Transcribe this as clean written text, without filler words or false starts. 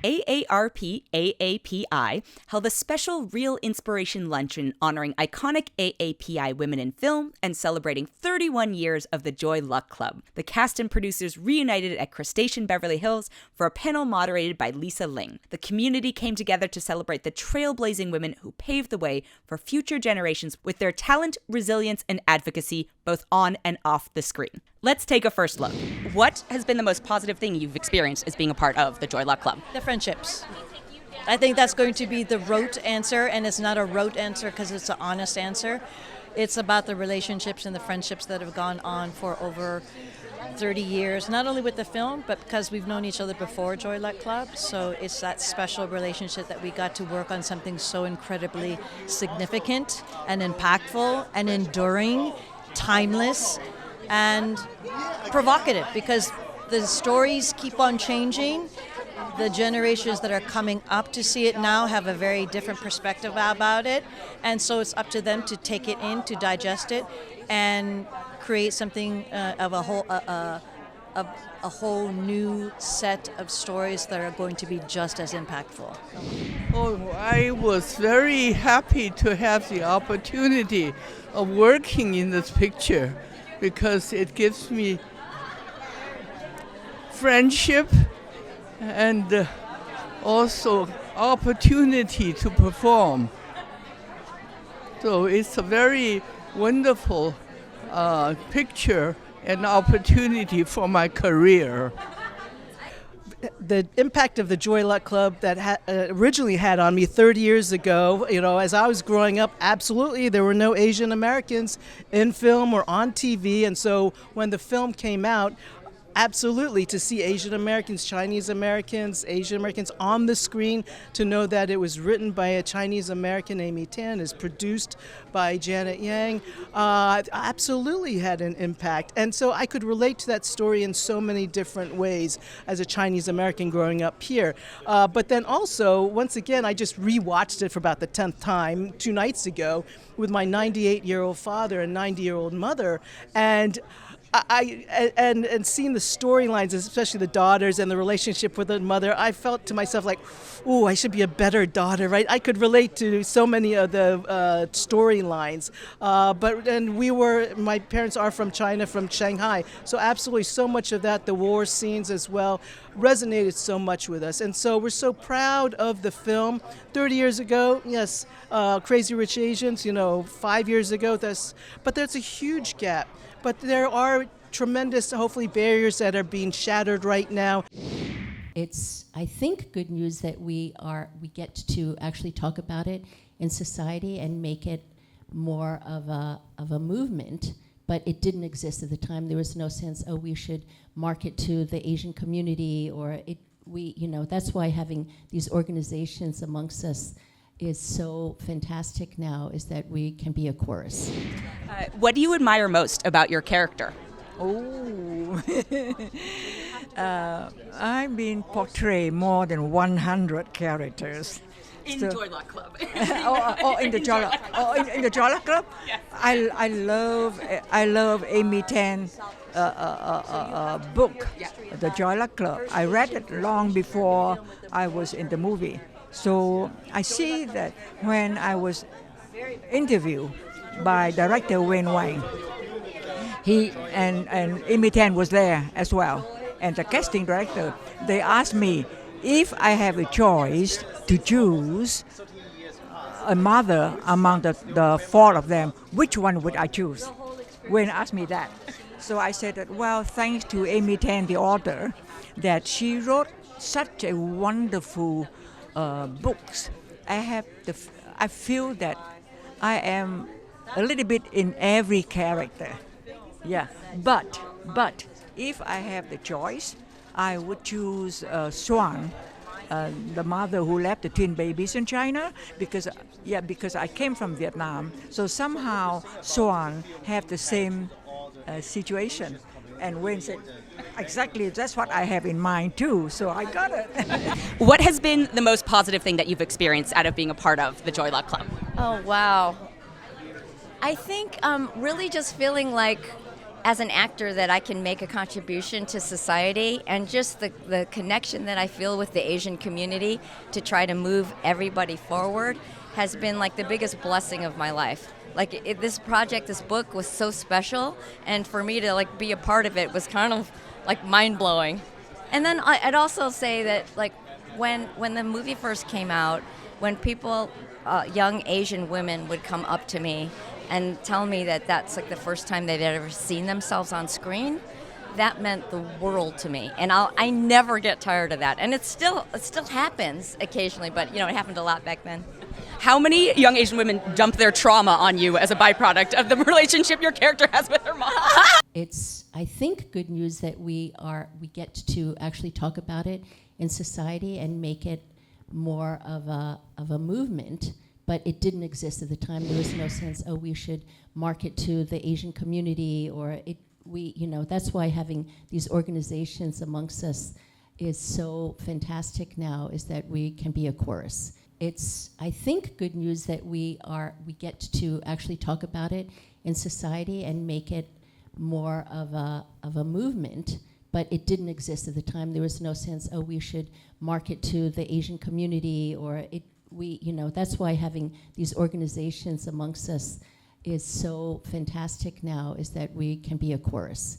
AARP AAPI held a special Real Inspiration Luncheon honoring iconic AAPI women in film and celebrating 31 years of the Joy Luck Club. The cast and producers reunited at Crustacean Beverly Hills for a panel moderated by Lynn. The community came together to celebrate the trailblazing women who paved the way for future generations with their talent, resilience, and advocacy, both on and off the screen. Let's take a first look. What has been the most positive thing you've experienced as being a part of the Joy Luck Club? The friendships. I think that's going to be the rote answer, and it's not a rote answer because it's an honest answer. It's about the relationships and the friendships that have gone on for over 30 years, not only with the film, but because we've known each other before Joy Luck Club. So it's that special relationship that we got to work on something so incredibly significant and impactful and enduring, timeless, and provocative, because the stories keep on changing. The generations that are coming up to see it now have a very different perspective about it, and so it's up to them to take it in, to digest it, and create something of a whole new set of stories that are going to be just as impactful. Oh, I was very happy to have the opportunity of working in this picture because it gives me friendship and also opportunity to perform. So it's a very wonderful picture and opportunity for my career. The impact of the Joy Luck Club that originally had on me 30 years ago, as I was growing up, absolutely, there were no Asian Americans in film or on TV. And so when the film came out, absolutely, to see Asian Americans, Chinese Americans, Asian Americans on the screen, to know that it was written by a Chinese American, Amy Tan, is produced by Janet Yang, absolutely had an impact. And so I could relate to that story in so many different ways as a Chinese American growing up here. But then also, once again, I just rewatched it for about the 10th time 2 nights ago with my 98-year-old father and 90-year-old mother. And and seeing the storylines, especially the daughters and the relationship with the mother, I felt to myself like, ooh, I should be a better daughter, right? I could relate to so many of the storylines. My parents are from China, from Shanghai, so absolutely so much of that, the war scenes as well, resonated so much with us. And so we're so proud of the film. 30 years ago, yes, Crazy Rich Asians, 5 years ago, but there's a huge gap. But there are tremendous, hopefully, barriers that are being shattered right now. It's, I think, good news that we get to actually talk about it in society and make it more of a movement. But it didn't exist at the time. There was no sense, we should market to the Asian community, or that's why having these organizations amongst us is so fantastic now, is that we can be a chorus. What do you admire most about your character? Oh, I've been portrayed more than 100 characters. In Joy Luck Club. In the Joy Luck Club? Yes. I love Amy Tan's book, The Joy Luck Club. I read it long before I was in the movie. So I see that when I was interviewed by director Wayne Wang, he and Amy Tan was there as well, and the casting director, they asked me if I have a choice to choose a mother among the 4 of them, which one would I choose? Wayne asked me that. So I said that, well, thanks to Amy Tan, the author, that she wrote such a wonderful books. I feel that I am a little bit in every character. Yeah, but if I have the choice, I would choose Swan, the mother who left the twin babies in China, because I came from Vietnam. So somehow Swan have the same situation. And Wayne said, exactly, that's what I have in mind too, so I got it. What has been the most positive thing that you've experienced out of being a part of the Joy Luck Club? Oh, wow. I think really just feeling like as an actor that I can make a contribution to society, and just the connection that I feel with the Asian community to try to move everybody forward has been like the biggest blessing of my life. Like this project, this book was so special, and for me to like be a part of it was kind of like mind-blowing. And then I'd also say that like when the movie first came out, when people, young Asian women would come up to me and tell me that that's like the first time they'd ever seen themselves on screen, that meant the world to me. And I never get tired of that. And it still happens occasionally, but you know, it happened a lot back then. How many young Asian women dump their trauma on you as a byproduct of the relationship your character has with her mom? It's, I think, good news that we get to actually talk about it in society and make it more of a movement. But it didn't exist at the time. There was no sense, oh, we should market to the Asian community, or that's why having these organizations amongst us is so fantastic now, is that we can be a chorus. It's, I think, good news that we get to actually talk about it in society and make it more of a movement. But it didn't exist at the time. There was no sense, oh, we should market to the Asian community, or that's why having these organizations amongst us is so fantastic now, is that we can be a chorus.